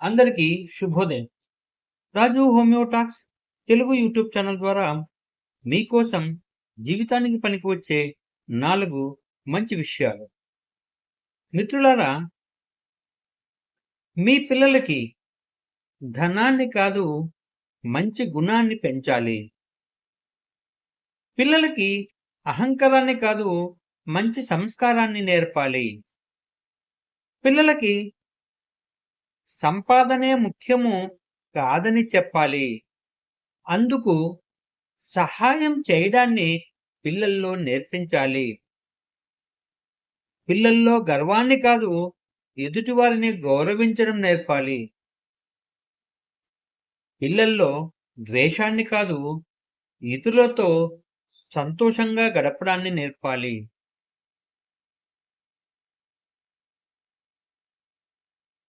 అందరికీ శుభోదయం. రాజు హోమియోటాక్స్ Telugu YouTube channel ద్వారా మీకోసం జీవితానికి పనికివచ్చే 4 మంచి విషయాలు. మిత్రులారా, మీ పిల్లలకి ధనాన్ని కాదు మంచి గుణాన్ని పెంచాలి. పిల్లలకి అహంకారాన్ని కాదు మంచి సంస్కారాన్ని నేర్పాలి. పిల్లలకి సంపాదనే ముఖ్యము కాదని చెప్పాలి. అందుకు సహాయం చేయడాన్ని పిల్లల్లో నేర్పించాలి. పిల్లల్లో గర్వాన్ని కాదు ఎదుటివారిని గౌరవించడం నేర్పాలి. పిల్లల్లో ద్వేషాన్ని కాదు ఇతరులతో సంతోషంగా గడపడాన్ని నేర్పాలి.